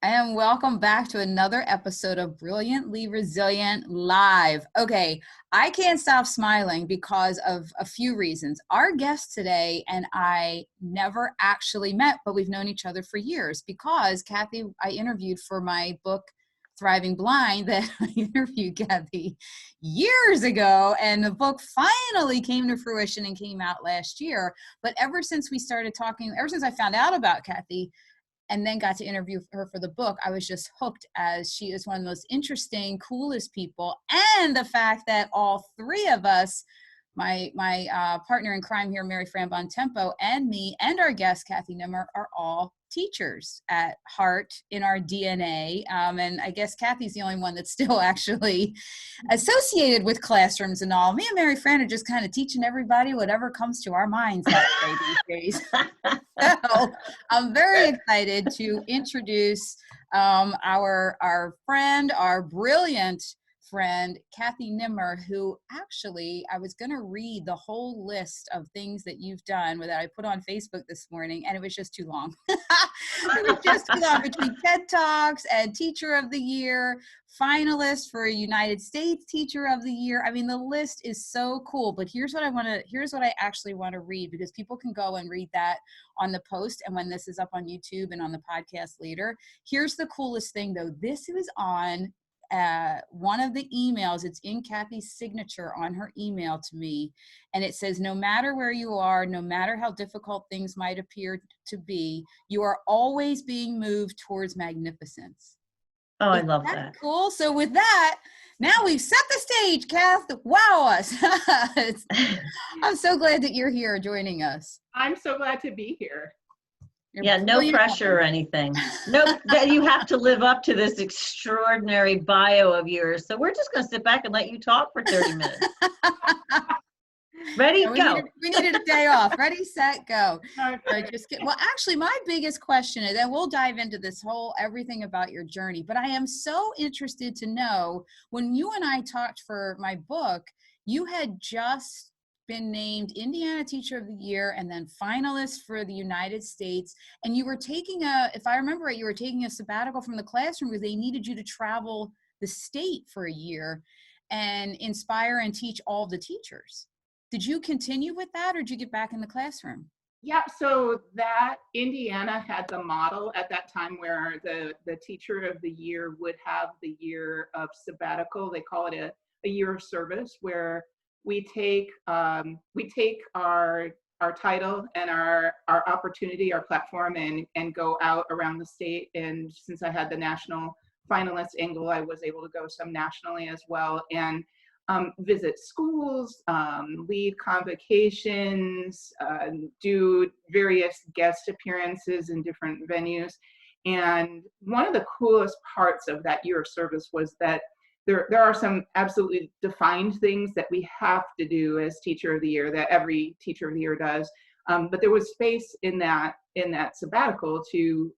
And welcome back to another episode of Brilliantly Resilient Live. Okay, I can't stop smiling because of a few reasons. Our guest today and I never actually met, but we've known each other for years because Kathy, I interviewed for my book, Thriving Blind, that I interviewed Kathy years ago, and the book finally came to fruition and came out last year. But ever since we started talking, ever since I found out about Kathy, and then got to interview her for the book, I was just hooked, as she is one of the most interesting, coolest people. And the fact that all three of us, my partner in crime here, Mary Fran Bontempo, and me, and our guest, Kathy Nimmer, are all teachers at heart in our DNA. And I guess Kathy's the only one that's still actually associated with classrooms and all. Me and Mary Fran are just kind of teaching everybody whatever comes to our minds that day these days. So I'm very excited to introduce our friend, our brilliant friend, Kathy Nimmer, who actually, I was going to read the whole list of things that you've done that I put on Facebook this morning, and it was just too long. It was just too long, between TED Talks and Teacher of the Year, finalist for United States Teacher of the Year. I mean, the list is so cool, but here's what I actually want to read, because people can go and read that on the post, and when this is up on YouTube and on the podcast later. Here's the coolest thing though. This was on one of the emails. It's in Kathy's signature on her email to me. And it says, no matter where you are, no matter how difficult things might appear to be, you are always being moved towards magnificence. Oh, I love that. Cool. So with that, now we've set the stage, Kath. Wow us. I'm so glad that you're here joining us. I'm so glad to be here. Yeah, no pressure or anything. Nope, that you have to live up to this extraordinary bio of yours. So we're just going to sit back and let you talk for 30 minutes. Ready, go. We needed a day off. Ready, set, go. Okay. Well, actually, my biggest question is, and we'll dive into this whole everything about your journey, but I am so interested to know, when you and I talked for my book, you had just been named Indiana Teacher of the Year and then finalist for the United States. And you were taking if I remember right, you were taking a sabbatical from the classroom because they needed you to travel the state for a year and inspire and teach all the teachers. Did you continue with that, or did you get back in the classroom? Yeah, so that Indiana had the model at that time where the Teacher of the Year would have the year of sabbatical. They call it a year of service, where we take our title and our opportunity, our platform, and go out around the state. And since I had the national finalist angle, I was able to go some nationally as well, and visit schools, lead convocations, do various guest appearances in different venues. And one of the coolest parts of that year of service was that there are some absolutely defined things that we have to do as Teacher of the Year, that every Teacher of the Year does. But there was space in that sabbatical to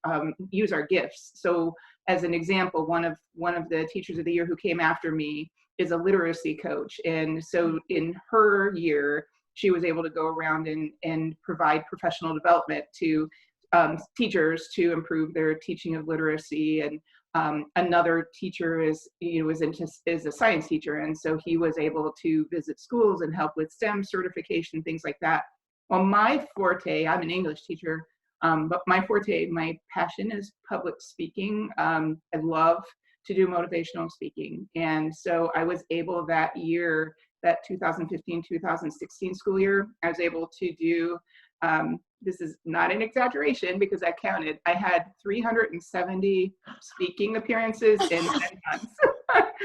use our gifts. So as an example, one of the Teachers of the Year who came after me is a literacy coach. And so in her year, she was able to go around and provide professional development to teachers to improve their teaching of literacy. And another teacher is a science teacher. And so he was able to visit schools and help with STEM certification, things like that. Well, my forte, I'm an English teacher, but my forte, my passion is public speaking. I love to do motivational speaking. And so I was able that year, that 2015-2016 school year, I was able to do, this is not an exaggeration because I counted, I had 370 speaking appearances in 10 months.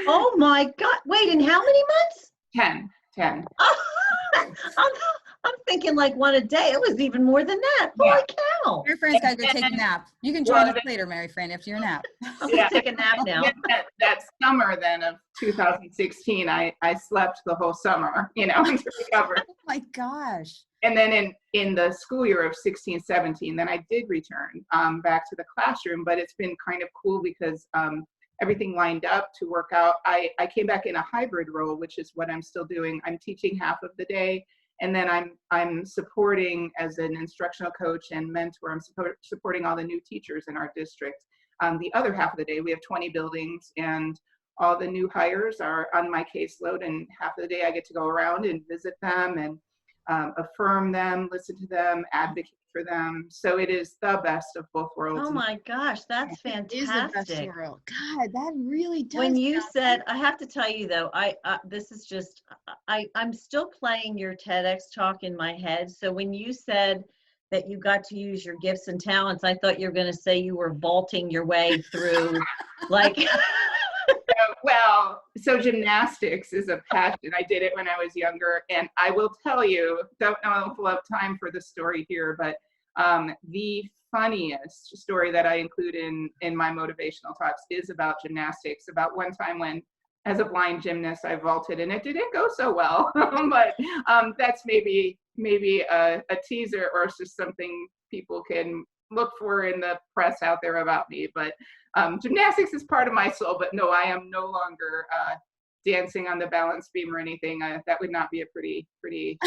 Oh my God, wait, in how many months? 10. I'm thinking like one a day. It was even more than that. Holy cow. Mary Fran's got to go take a nap. You can join us later, Mary Fran, after your nap. I'm going to take a nap now. That summer then of 2016, I slept the whole summer, to recover. Oh my gosh. And then in the school year of 16-17, then I did return back to the classroom, but it's been kind of cool because everything lined up to work out. I came back in a hybrid role, which is what I'm still doing. I'm teaching half of the day And then I'm supporting as an instructional coach and mentor. I'm supporting all the new teachers in our district. The other half of the day, we have 20 buildings, and all the new hires are on my caseload. And half of the day, I get to go around and visit them and affirm them, listen to them, advocate for them. So it is the best of both worlds. Oh my gosh, that's fantastic. It is the best world. God, that really does. When you said, I have to tell you though, this is just, I'm still playing your TEDx talk in my head. So when you said that you got to use your gifts and talents, I thought you were going to say you were vaulting your way through like. Well, so gymnastics is a passion. I did it when I was younger, and I will tell you, don't know if we'll have time for the story here, but the funniest story that I include in my motivational talks is about gymnastics, about one time when, as a blind gymnast, I vaulted and it didn't go so well, but that's maybe a teaser, or it's just something people can look for in the press out there about me. But gymnastics is part of my soul, but no, I am no longer dancing on the balance beam or anything. That would not be a pretty.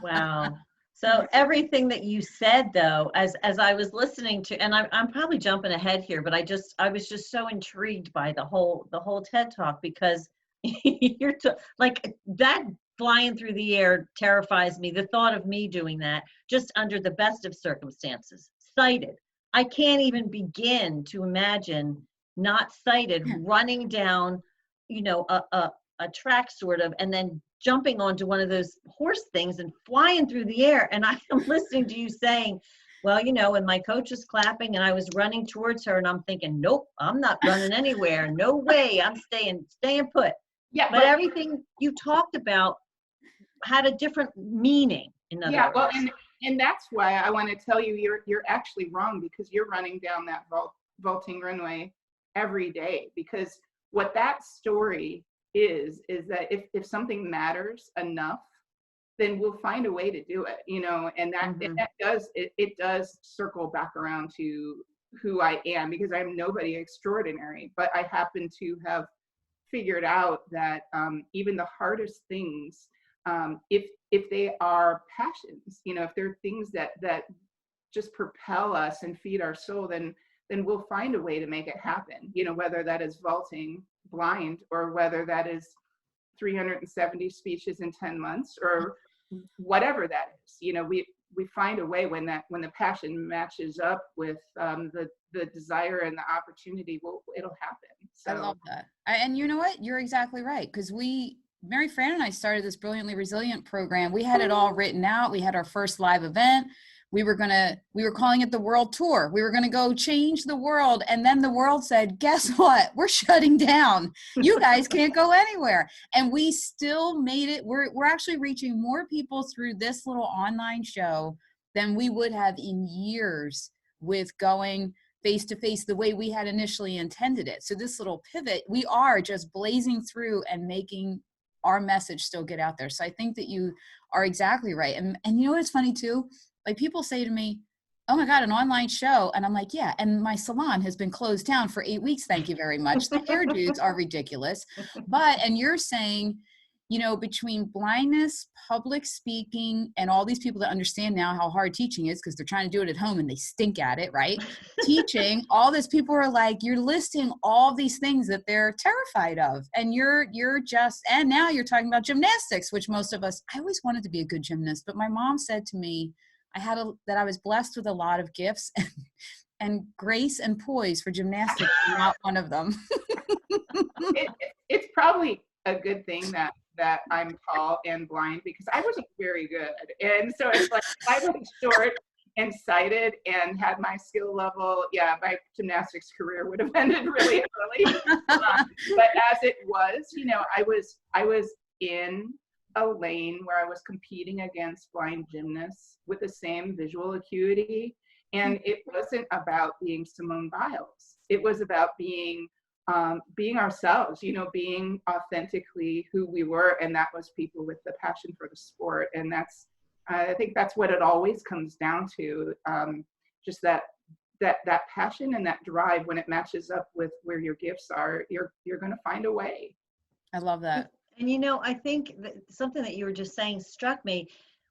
Wow. So everything that you said though, as I was listening to, and I'm probably jumping ahead here, but I was just so intrigued by the whole TED talk, because you're like that flying through the air terrifies me. The thought of me doing that just under the best of circumstances, sighted. I can't even begin to imagine not sighted running down, a track sort of, and then jumping onto one of those horse things and flying through the air. And I am listening to you saying, well, and my coach is clapping and I was running towards her and I'm thinking, nope, I'm not running anywhere. No way. I'm staying put. Yeah. But everything you talked about had a different meaning. In other words. Well, and that's why I want to tell you, you're actually wrong, because you're running down that vaulting runway every day. Because what that story is that if something matters enough, then we'll find a way to do it, and that does circle back around to who I am, because I'm nobody extraordinary, but I happen to have figured out that even the hardest things, if they are passions, if they're things that just propel us and feed our soul, then we'll find a way to make it happen, whether that is vaulting blind, or whether that is 370 speeches in 10 months, or whatever that is. We find a way when the passion matches up with the desire and the opportunity, it'll happen. So I love that. And you know what? You're exactly right. Because Mary Fran and I started this Brilliantly Resilient program. We had it all written out. We had our first live event. We were calling it the World Tour. We were going to go change the world. And then the world said, guess what? We're shutting down. You guys can't go anywhere. And we still made it. We're actually reaching more people through this little online show than we would have in years with going face-to-face the way we had initially intended it. So this little pivot, we are just blazing through and making our message still get out there. So I think that you are exactly right. And you know what's funny too? Like, people say to me, oh my God, an online show. And I'm like, yeah. And my salon has been closed down for 8 weeks. Thank you very much. The hair dudes are ridiculous. And you're saying, between blindness, public speaking, and all these people that understand now how hard teaching is, because they're trying to do it at home and they stink at it, right? Teaching, all these people are like, you're listing all these things that they're terrified of. And and now you're talking about gymnastics, which most of us, I always wanted to be a good gymnast, but my mom said to me, that I was blessed with a lot of gifts, and grace and poise for gymnastics are not one of them. It's probably a good thing that I'm tall and blind, because I wasn't very good. And so it's like, if I was short and sighted and had my skill level, my gymnastics career would have ended really early. But as it was, I was in a lane where I was competing against blind gymnasts with the same visual acuity. And it wasn't about being Simone Biles. It was about being ourselves, being authentically who we were. And that was people with the passion for the sport. And I think that's what it always comes down to. Just that passion and that drive, when it matches up with where your gifts are, you're going to find a way. I love that. And I think that something that you were just saying struck me.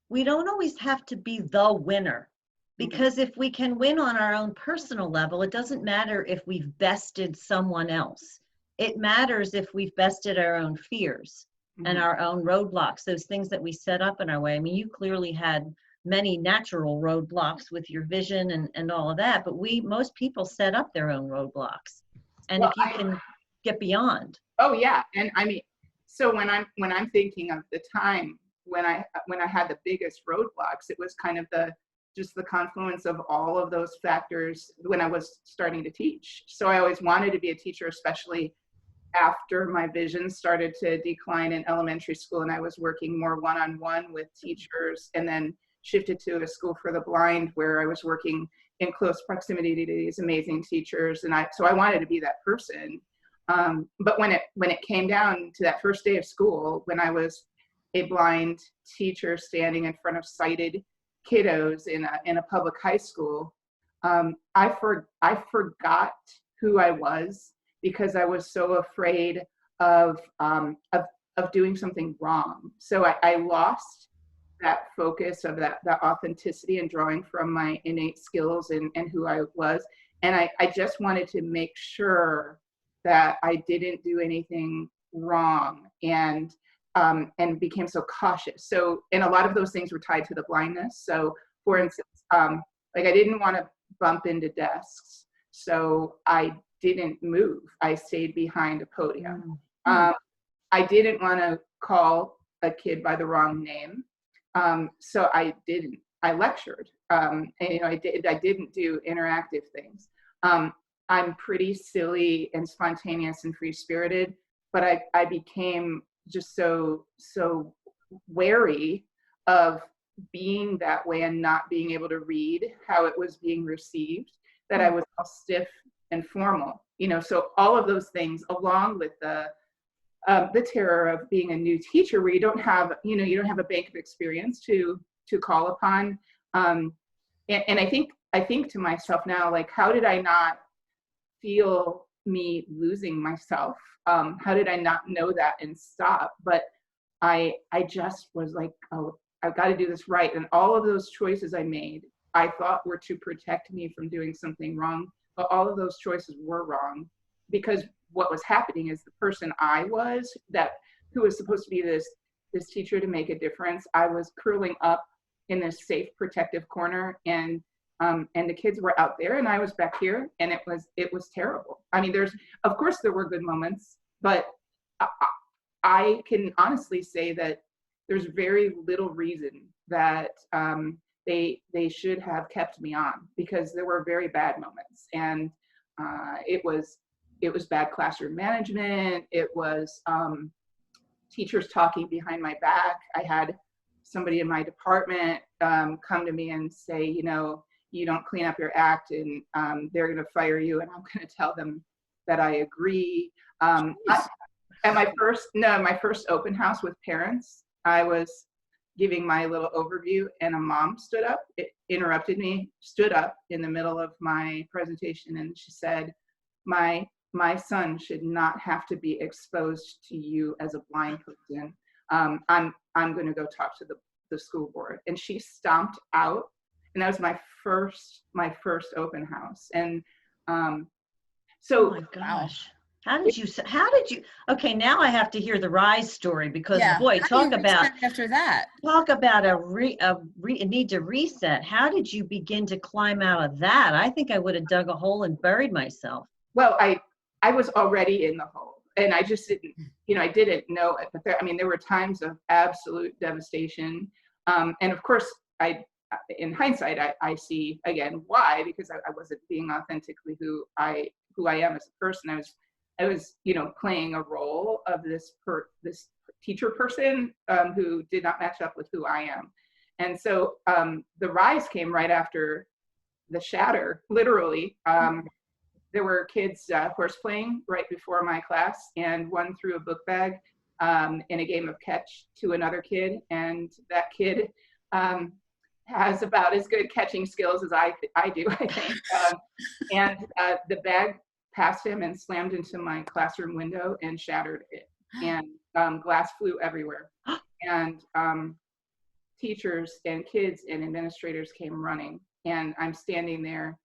We don't always have to be the winner, because if we can win on our own personal level, it doesn't matter if we've bested someone else. It matters if we've bested our own fears and our own roadblocks, those things that we set up in our way. I mean, you clearly had many natural roadblocks with your vision and all of that, but most people set up their own roadblocks. And Well, if you can get beyond. Oh yeah, and I mean, so when I'm thinking of the time when I had the biggest roadblocks, it was kind of just the confluence of all of those factors when I was starting to teach. So I always wanted to be a teacher, especially after my vision started to decline in elementary school, and I was working more one-on-one with teachers, and then shifted to a school for the blind where I was working in close proximity to these amazing teachers, and so I wanted to be that person. But when it came down to that first day of school, when I was a blind teacher standing in front of sighted kiddos in a public high school, I forgot who I was because I was so afraid of doing something wrong. So I lost that focus of that authenticity and drawing from my innate skills and who I was. And I just wanted to make sure that I didn't do anything wrong, and became so cautious. So, and a lot of those things were tied to the blindness. So for instance, like I didn't want to bump into desks, so I didn't move. I stayed behind a podium. I didn't want to call a kid by the wrong name. So I didn't. I lectured. And, I didn't do interactive things. I'm pretty silly and spontaneous and free-spirited, but I became just so wary of being that way and not being able to read how it was being received, that I was all stiff and formal. So all of those things, along with the terror of being a new teacher, where you don't have a bank of experience to call upon. And I think to myself now, like, how did I not feel me losing myself? How did I not know that and stop? But I just was like, oh, I've got to do this right. And all of those choices I made, I thought were to protect me from doing something wrong, but all of those choices were wrong, because what was happening is the person I was, who was supposed to be this teacher to make a difference, I was curling up in this safe, protective corner, and the kids were out there and I was back here, and it was terrible. I mean, of course there were good moments, but I can honestly say that there's very little reason that they should have kept me on, because there were very bad moments, and it was bad classroom management. It was teachers talking behind my back. I had somebody in my department come to me and say, you don't clean up your act, and they're going to fire you. And I'm going to tell them that I agree. At my first open house with parents, I was giving my little overview, and a mom interrupted me, stood up in the middle of my presentation, and she said, my son should not have to be exposed to you as a blind person. I'm going to go talk to the school board. And she stomped out, and that was my first open house. And so, oh my gosh. How did you, okay, now I have to hear the rise story, because boy, talk about after that. Talk about a need to reset. How did you begin to climb out of that? I think I would have dug a hole and buried myself. Well, I was already in the hole, and I just didn't, I didn't know it. But there were times of absolute devastation. And of course, in hindsight, I see again why, because I wasn't being authentically who I am as a person. I was playing a role of this teacher person who did not match up with who I am. And so the rise came right after the shatter, literally. There were kids horseplaying right before my class, and one threw a book bag in a game of catch to another kid, and that kid has about as good catching skills as I do, I think. And the bag passed him and slammed into my classroom window and shattered it. and glass flew everywhere. And teachers and kids and administrators came running, and I'm standing there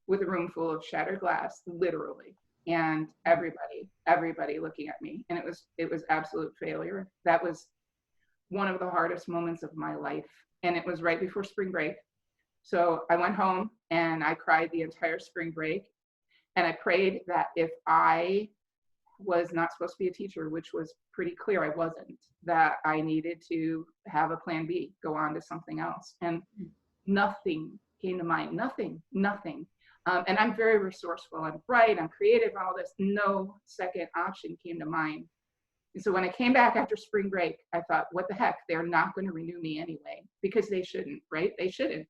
with a room full of shattered glass, literally, and everybody looking at me. And it was absolute failure. That was one of the hardest moments of my life. And it was right before spring break. So I went home and I cried the entire spring break. And I prayed that if I was not supposed to be a teacher, which was pretty clear I wasn't, that I needed to have a plan B, go on to something else. And nothing came to mind, nothing. And I'm very resourceful, I'm bright, I'm creative, all this. No second option came to mind. And so when I came back after spring break, I thought, what the heck? They're not going to renew me anyway, because they shouldn't, right? They shouldn't.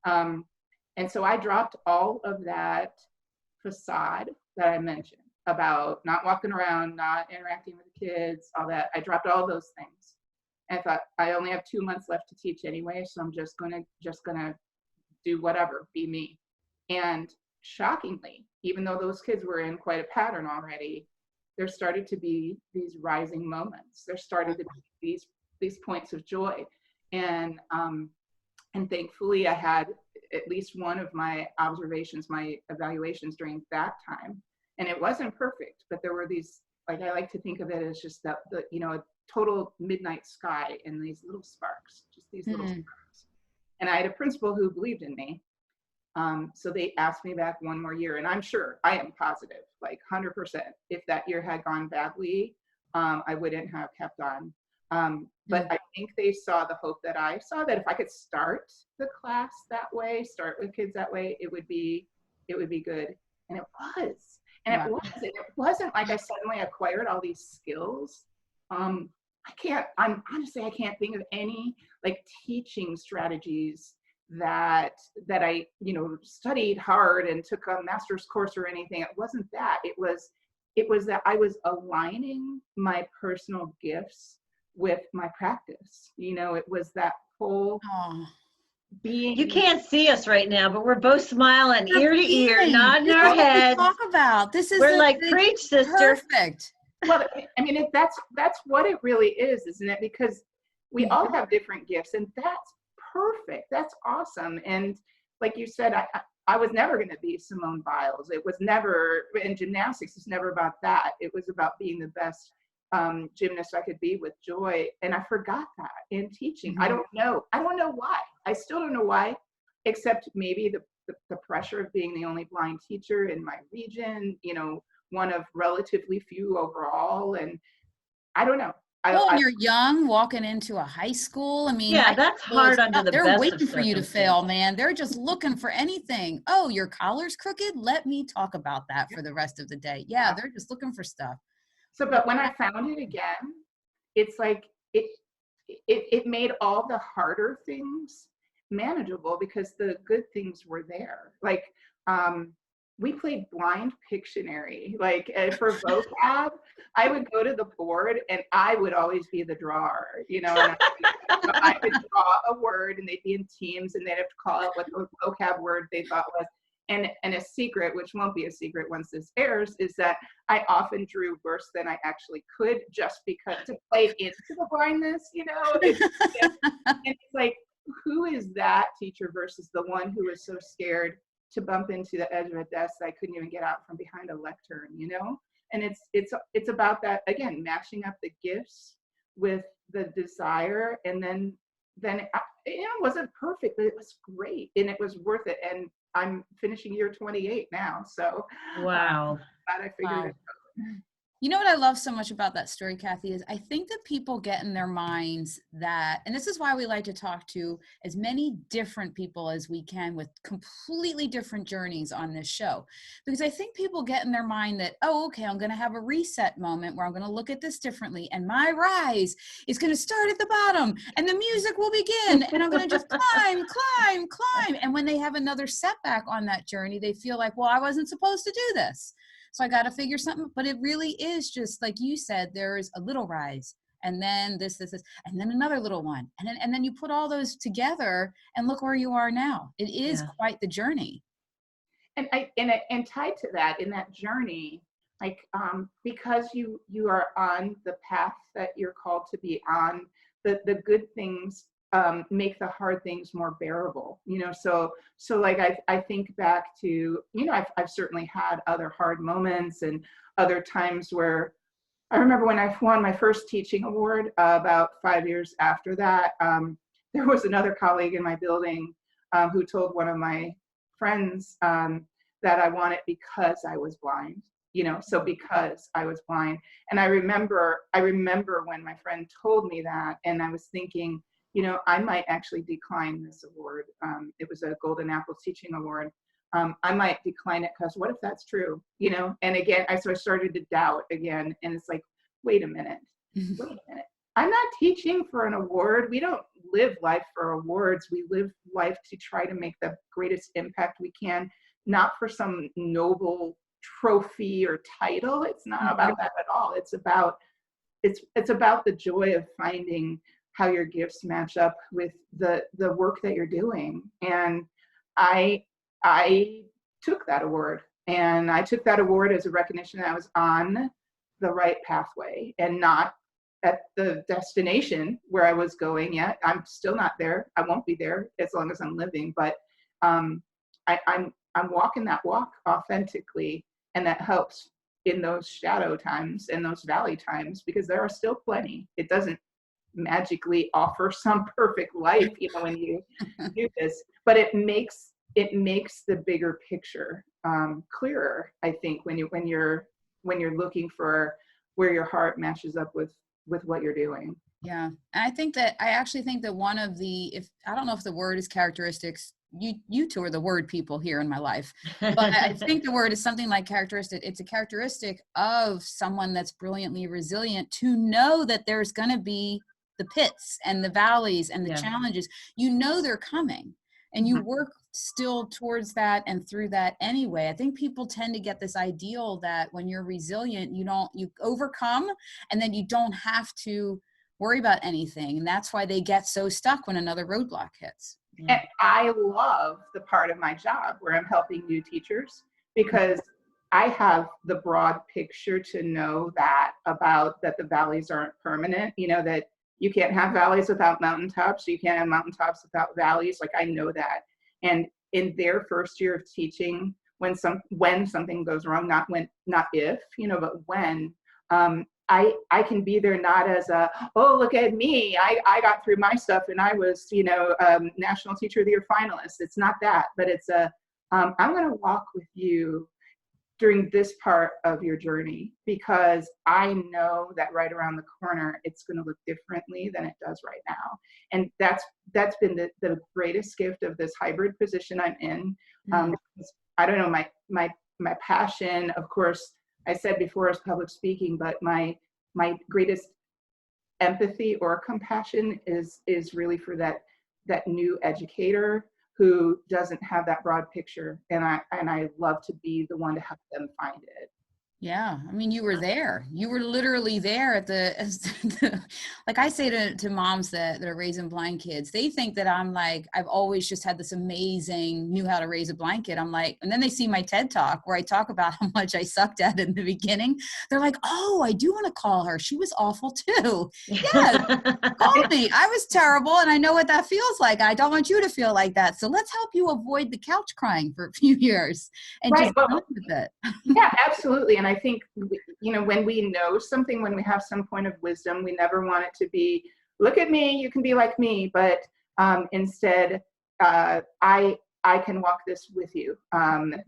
And so I dropped all of that facade that I mentioned about not walking around, not interacting with the kids, all that. I dropped all those things. And I thought, I only have 2 months left to teach anyway, so I'm just gonna do whatever, be me. And shockingly, even though those kids were in quite a pattern already, there started to be these rising moments. There started to be these points of joy. And thankfully I had at least one of my observations, my evaluations during that time. And it wasn't perfect, but there were these, like, I like to think of it as just the a total midnight sky and these little sparks, just these little sparks. And I had a principal who believed in me. So they asked me back one more year, and I'm sure, I am positive, like 100%, if that year had gone badly, I wouldn't have kept on. But I think they saw the hope that I saw, that if I could start the class that way, start with kids that way, it would be good. And it was. And it wasn't like I suddenly acquired all these skills. Honestly, I can't think of any like teaching strategies that I, studied hard and took a master's course or anything. It wasn't that. It was that I was aligning my personal gifts with my practice. It was that whole being. You can't see us right now, but we're both smiling ear to ear, nodding our heads. Talk about this is we're like, preach, sister. Perfect. Well, I mean, that's what it really is, isn't it? Because we all have different gifts, and that's perfect. That's awesome. And like you said, I was never going to be Simone Biles. It was never, in gymnastics, it's never about that. It was about being the best gymnast I could be with joy. And I forgot that in teaching. I don't know why. I still don't know why, except maybe the pressure of being the only blind teacher in my region, one of relatively few overall. And I don't know. Well, you're young, walking into a high school. I mean, yeah, that's hard under the best of They're waiting for you to fail, man. They're just looking for anything. Oh, your collar's crooked? Let me talk about that for the rest of the day. Yeah, they're just looking for stuff. So, but when I found it again, it's like it made all the harder things manageable because the good things were there. Like, we played blind Pictionary. Like for vocab, I would go to the board and I would always be the drawer, and I would draw a word and they'd be in teams and they'd have to call out what the vocab word they thought was. And a secret, which won't be a secret once this airs, is that I often drew worse than I actually could, just because to play into the blindness, and it's like, who is that teacher versus the one who was so scared to bump into the edge of a desk that I couldn't even get out from behind a lectern, And it's about that, again, matching up the gifts with the desire. And then it wasn't perfect, but it was great and it was worth it. And I'm finishing year 28 now. So wow. Glad I figured it out. You know what I love so much about that story, Kathy, is I think that people get in their minds that, and this is why we like to talk to as many different people as we can with completely different journeys on this show. Because I think people get in their mind that, oh, okay, I'm going to have a reset moment where I'm going to look at this differently. And my rise is going to start at the bottom and the music will begin. And I'm going to just climb. And when they have another setback on that journey, they feel like, well, I wasn't supposed to do this. So I got to figure something, but it really is just like you said, there's a little rise and then this, and then another little one. And then you put all those together and look where you are now. It is quite the journey. And tied to that, in that journey, like because you are on the path that you're called to be on, the good things make the hard things more bearable, so like I think back to, I've certainly had other hard moments and other times where I remember when I won my first teaching award, about 5 years after that, there was another colleague in my building who told one of my friends that I won it because I was blind, so because I was blind. And I remember when my friend told me that, and I was thinking, I might actually decline this award. It was a Golden Apples Teaching Award. I might decline it because what if that's true, And again, so I started to doubt again, and it's like, wait a minute. I'm not teaching for an award. We don't live life for awards. We live life to try to make the greatest impact we can, not for some noble trophy or title. It's not about that at all. It's about the joy of finding how your gifts match up with the work that you're doing. And I took that award, and I took that award as a recognition that I was on the right pathway and not at the destination where I was going yet. I'm still not there. I won't be there as long as I'm living, but I'm walking that walk authentically, and that helps in those shadow times and those valley times, because there are still plenty. It doesn't magically offer some perfect life, when you do this, but it makes the bigger picture clearer, I think, when you're looking for where your heart matches up with what you're doing. Yeah. And I actually think that one of I don't know if the word is characteristics, you two are the word people here in my life, but I think the word is something like characteristic. It's a characteristic of someone that's brilliantly resilient, to know that there's going to be the pits and the valleys and the challenges, they're coming, and you work still towards that and through that anyway. I think people tend to get this ideal that when you're resilient, you overcome, and then you don't have to worry about anything. And that's why they get so stuck when another roadblock hits. And I love the part of my job where I'm helping new teachers, because I have the broad picture to know that the valleys aren't permanent, that you can't have valleys without mountaintops. You can't have mountaintops without valleys. Like, I know that. And in their first year of teaching, when something goes wrong, not if, but when, I can be there not as oh, look at me, I got through my stuff and I was, National Teacher of the Year finalist. It's not that, but it's I'm going to walk with you during this part of your journey, because I know that right around the corner, it's going to look differently than it does right now. And that's been the greatest gift of this hybrid position I'm in. I don't know, my passion, of course, I said before, is public speaking, but my greatest empathy or compassion is really for that new educator who doesn't have that broad picture, and I love to be the one to help them find it. Yeah. I mean, you were there. You were literally there at like I say to moms that are raising blind kids, they think that I'm like, I've always just had this amazing, knew how to raise a blind kid. I'm like, and then they see my TED Talk where I talk about how much I sucked at in the beginning. They're like, oh, I do want to call her. She was awful too. Yes. Call me. I was terrible, and I know what that feels like. I don't want you to feel like that. So let's help you avoid the couch crying for a few years and just deal with it. Yeah, absolutely. And I think, when we know something, when we have some point of wisdom, we never want it to be, look at me, you can be like me, but instead, I can walk this with you,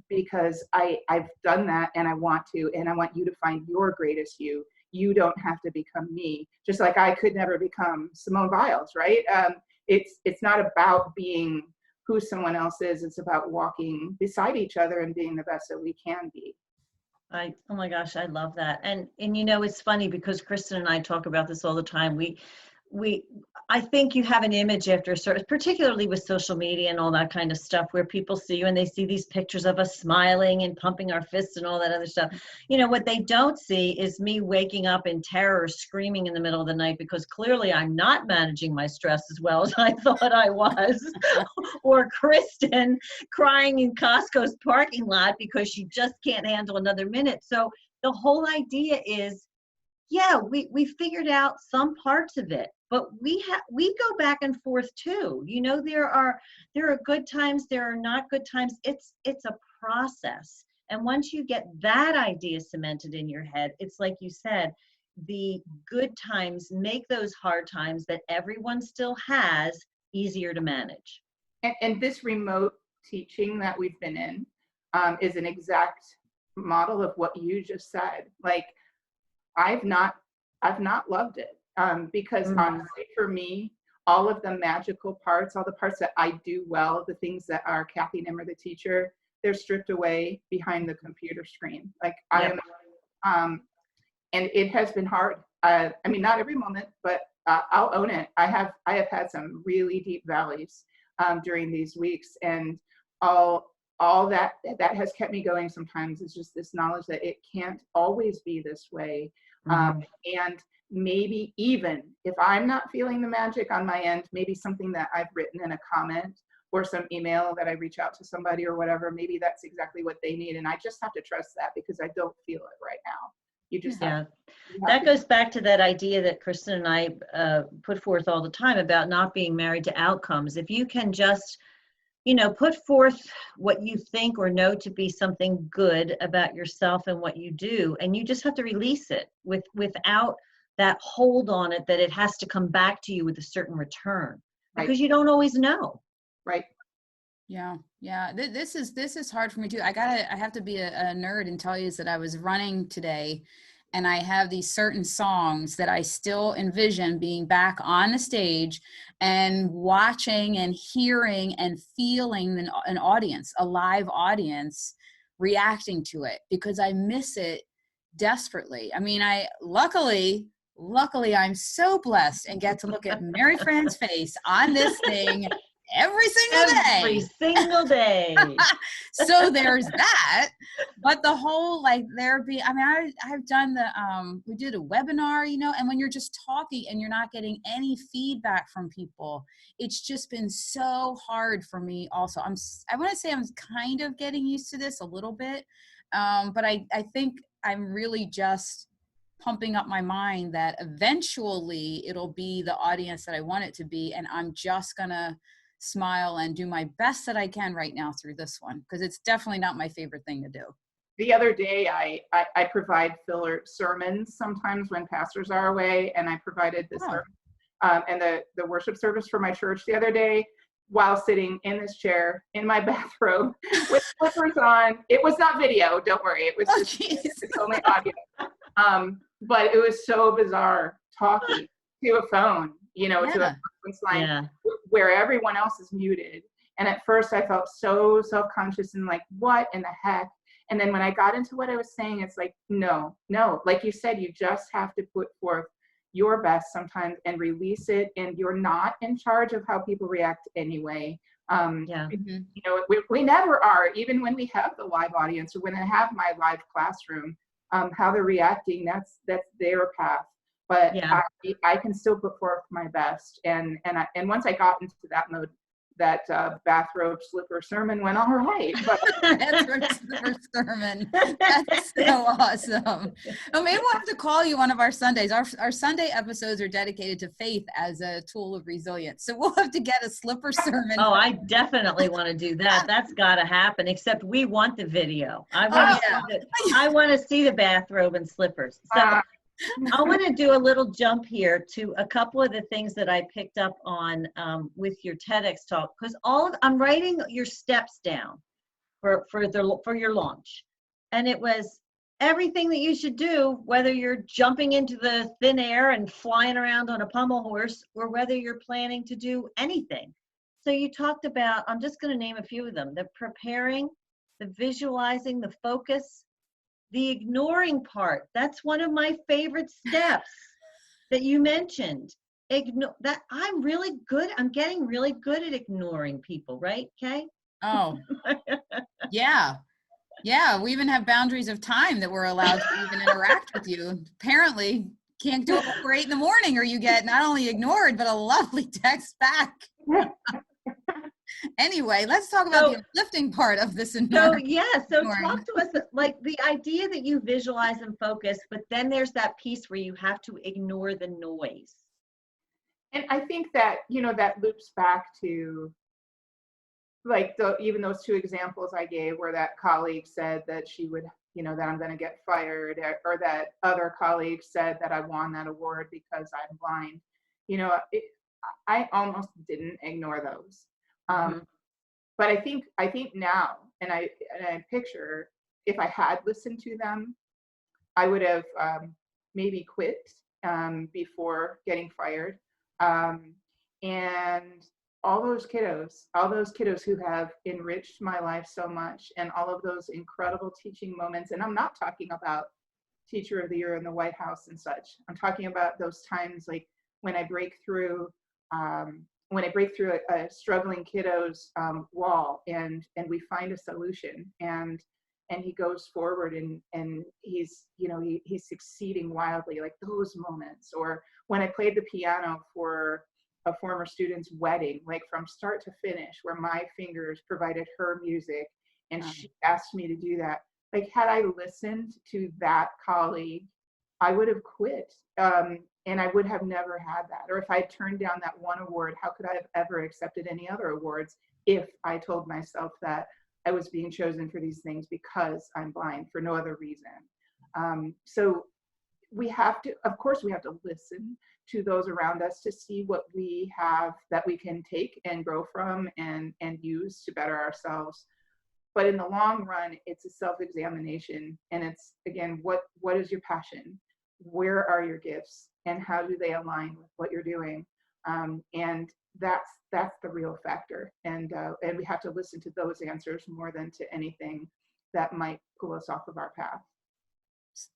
because I've done that, and I want to, and I want you to find your greatest you. You don't have to become me, just like I could never become Simone Biles, right? It's not about being who someone else is. It's about walking beside each other and being the best that we can be. Oh my gosh, I love that. And it's funny because Kristen and I talk about this all the time. I think you have an image after a certain, particularly with social media and all that kind of stuff, where people see you and they see these pictures of us smiling and pumping our fists and all that other stuff. What they don't see is me waking up in terror, screaming in the middle of the night, because clearly I'm not managing my stress as well as I thought I was. Or Kristen crying in Costco's parking lot because she just can't handle another minute. So the whole idea is, yeah, we figured out some parts of it, but we go back and forth too. You know, there are good times, there are not good times. It's a process. And once you get that idea cemented in your head, it's like you said, the good times make those hard times that everyone still has easier to manage. And this remote teaching that we've been in is an exact model of what you just said. Like, I've not loved it because honestly, for me, all of the magical parts, all the parts that I do well, the things that are Kathy Nimmer, the teacher, they're stripped away behind the computer screen. Like I am, and it has been hard. I mean, not every moment, but I'll own it. I have had some really deep valleys during these weeks, and all that has kept me going sometimes is just this knowledge that it can't always be this way. And maybe even if I'm not feeling the magic on my end, maybe something that I've written in a comment or some email that I reach out to somebody or whatever, maybe that's exactly what they need. And I just have to trust that because I don't feel it right now. You just have that goes back to that idea that Kristen and I put forth all the time about not being married to outcomes. If you can just, you know, put forth what you think or know to be something good about yourself and what you do, and you just have to release it without that hold on it that it has to come back to you with a certain return, because you don't always know. Right. Yeah. This is hard for me too. I have to be a nerd and tell you that I was running today, and I have these certain songs that I still envision being back on the stage and watching and hearing and feeling an audience, a live audience reacting to it, because I miss it desperately. I mean, luckily I'm so blessed and get to look at Mary Fran's face on this thing every single day. So there's that. But the whole, like, I've done we did a webinar, you know, and when you're just talking and you're not getting any feedback from people, it's just been so hard for me also. I want to say I'm kind of getting used to this a little bit. But I think I'm really just pumping up my mind that eventually it'll be the audience that I want it to be. And I'm just gonna smile and do my best that I can right now through this one, because it's definitely not my favorite thing to do. The other day, I provide filler sermons sometimes when pastors are away, and I provided this sermon and the worship service for my church the other day while sitting in this chair in my bathrobe with slippers on. It was not video, don't worry. It was it's only audio. But it was so bizarre talking to a phone, you know, to a conference line where everyone else is muted. And at first I felt so self-conscious and like, what in the heck? And then when I got into what I was saying, it's like, no, like you said, you just have to put forth your best sometimes and release it. And you're not in charge of how people react anyway. You know, we never are, even when we have the live audience or when I have my live classroom, how they're reacting, that's their path. But I can still put forth my best. And once I got into that mode, that bathrobe slipper sermon went all right. But bathrobe slipper sermon. That's so awesome. Oh, maybe we'll have to call you one of our Sundays. Our Sunday episodes are dedicated to faith as a tool of resilience. So we'll have to get a slipper sermon. Oh, I definitely want to do that. That's got to happen, except we want the video. I want to see the bathrobe and slippers. So I want to do a little jump here to a couple of the things that I picked up on with your TEDx talk, because I'm writing your steps down for your launch, and it was everything that you should do, whether you're jumping into the thin air and flying around on a pommel horse, or whether you're planning to do anything. So you talked about, I'm just going to name a few of them: the preparing, the visualizing, the focus. The ignoring part, that's one of my favorite steps that you mentioned. That I'm really good. I'm getting really good at ignoring people, right, Kay? Oh, yeah. Yeah, we even have boundaries of time that we're allowed to even interact with you. Apparently, can't do it before 8 a.m, or you get not only ignored, but a lovely text back. Anyway, let's talk about the uplifting part of this. So talk to us, like the idea that you visualize and focus, but then there's that piece where you have to ignore the noise. And I think that, that loops back to like even those two examples I gave where that colleague said that she would, that I'm going to get fired, or that other colleague said that I won that award because I'm blind. I almost didn't ignore those. But I think now, and I picture if I had listened to them, I would have maybe quit before getting fired. And all those kiddos who have enriched my life so much, and all of those incredible teaching moments. And I'm not talking about Teacher of the Year in the White House and such. I'm talking about those times like when I break through a struggling kiddo's wall, and we find a solution, and he goes forward, and he's he's succeeding wildly, like those moments. Or when I played the piano for a former student's wedding, like from start to finish, where my fingers provided her music, and she asked me to do that. Like, had I listened to that colleague, I would have quit. And I would have never had that. Or if I turned down that one award, how could I have ever accepted any other awards if I told myself that I was being chosen for these things because I'm blind, for no other reason? So we have to, of course, we have to listen to those around us to see what we have that we can take and grow from and use to better ourselves. But in the long run, it's a self-examination. And it's, again, what is your passion? Where are your gifts? And how do they align with what you're doing? And that's the real factor. And we have to listen to those answers more than to anything that might pull us off of our path.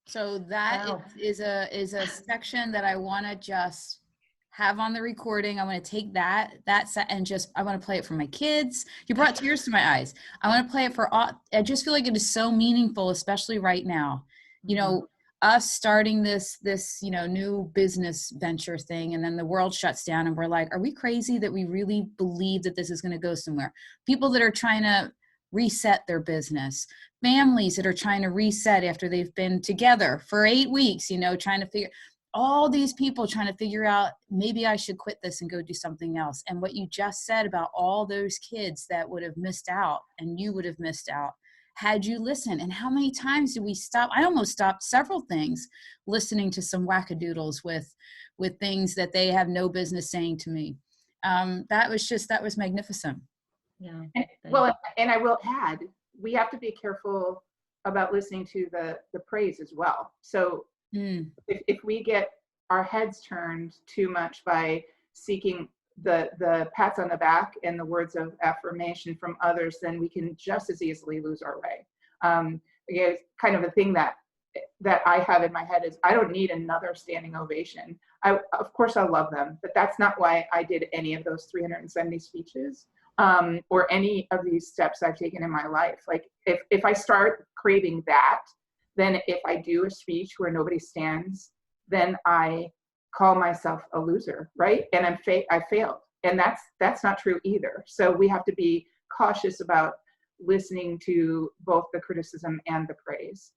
So that is a section that I want to just have on the recording. I want to take that and just, I want to play it for my kids. You brought tears to my eyes. I want to play it for all. I just feel like it is so meaningful, especially right now. Us starting this new business venture thing, and then the world shuts down, and we're like, are we crazy that we really believe that this is going to go somewhere? People that are trying to reset their business, families that are trying to reset after they've been together for 8 weeks, trying to figure, all these people trying to figure out, maybe I should quit this and go do something else. And what you just said about all those kids that would have missed out, and you would have missed out had you listened. And how many times do we stop? I almost stopped several things listening to some wackadoodles with things that they have no business saying to me. That was magnificent. Yeah. And I will add, we have to be careful about listening to the praise as well. So if we get our heads turned too much by seeking the pats on the back and the words of affirmation from others, then we can just as easily lose our way. Again, kind of a thing that I have in my head is, I don't need another standing ovation. Of course I love them, but that's not why I did any of those 370 speeches. Or any of these steps I've taken in my life. Like if I start craving that, then if I do a speech where nobody stands, then I call myself a loser, right? And I failed. And that's not true either. So we have to be cautious about listening to both the criticism and the praise.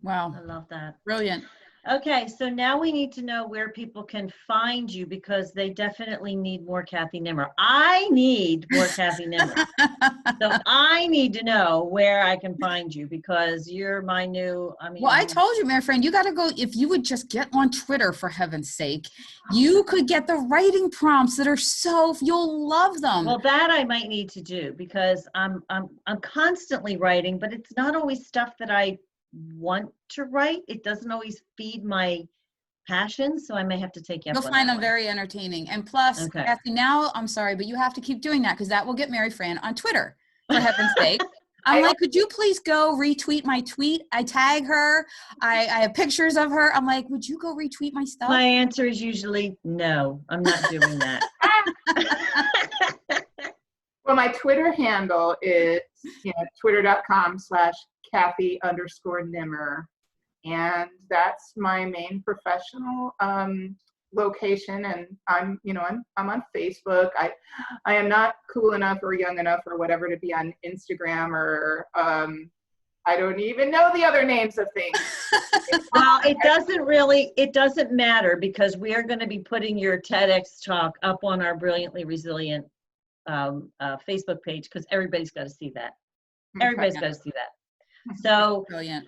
Wow. I love that. Brilliant. Okay, so now we need to know where people can find you, because they definitely need more Kathy Nimmer. I need more Kathy Nimmer. So I need to know where I can find you, because you're my new, Well, I told you, my friend, you got to go. If you would just get on Twitter, for heaven's sake, you could get the writing prompts that are you'll love them. Well, that I might need to do, because I'm constantly writing, but it's not always stuff that I want to write. It doesn't always feed my passion, so I may have to take you up on that. You'll find them very entertaining. And plus, Kathy, now I'm sorry, but you have to keep doing that, because that will get Mary Fran on Twitter, for heaven's sake. I'm like, could you please go retweet my tweet? I tag her. I have pictures of her. I'm like, would you go retweet my stuff? My answer is usually no, I'm not doing that. Well, my Twitter handle is twitter.com/Kathy_Nimmer. And that's my main professional location, and I'm on Facebook. I am not cool enough or young enough or whatever to be on Instagram, or I don't even know the other names of things. Well, it doesn't matter, because we are going to be putting your TEDx talk up on our Brilliantly Resilient Facebook page, because everybody's got to see that. Everybody's got to see that. So Brilliant.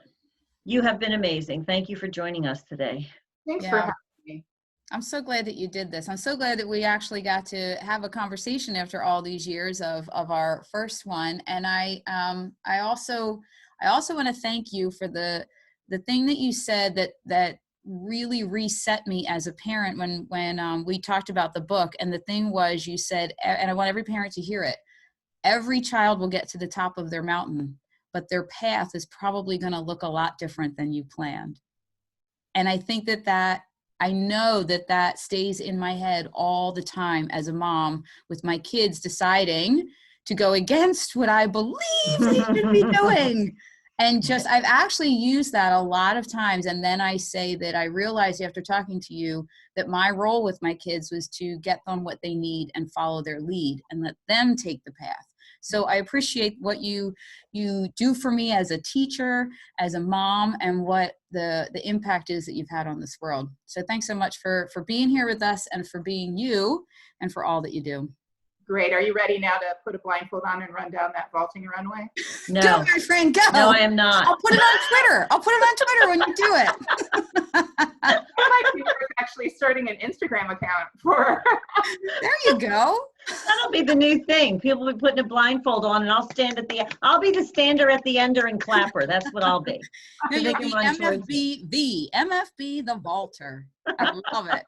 you have been amazing. Thank you for joining us today. Thanks for having me. I'm so glad that you did this. I'm so glad that we actually got to have a conversation after all these years of our first one. And I also want to thank you for the thing that you said that really reset me as a parent when we talked about the book. And the thing was, you said, and I want every parent to hear it, every child will get to the top of their mountain, but their path is probably going to look a lot different than you planned. And I think I know that stays in my head all the time as a mom, with my kids deciding to go against what I believe they should be doing. And I've actually used that a lot of times. And then I say that I realized after talking to you that my role with my kids was to get them what they need and follow their lead and let them take the path. So I appreciate what you do for me as a teacher, as a mom, and what the impact is that you've had on this world. So thanks so much for being here with us, and for being you, and for all that you do. Great. Are you ready now to put a blindfold on and run down that vaulting runway? No. Go, my friend, go. No, I am not. I'll put it on Twitter when you do it. My teacher is actually starting an Instagram account for. There you go. That'll be the new thing. People will be putting a blindfold on, and I'll be the stander at the ender and clapper. That's what I'll be. No, you'll be MFB, the vaulter. I love it.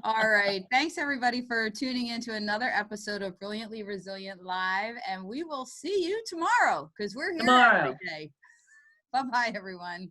All right. Thanks, everybody, for tuning in to another episode of Brilliantly Resilient Live. And we will see you tomorrow, because we're here every day. Bye-bye, everyone.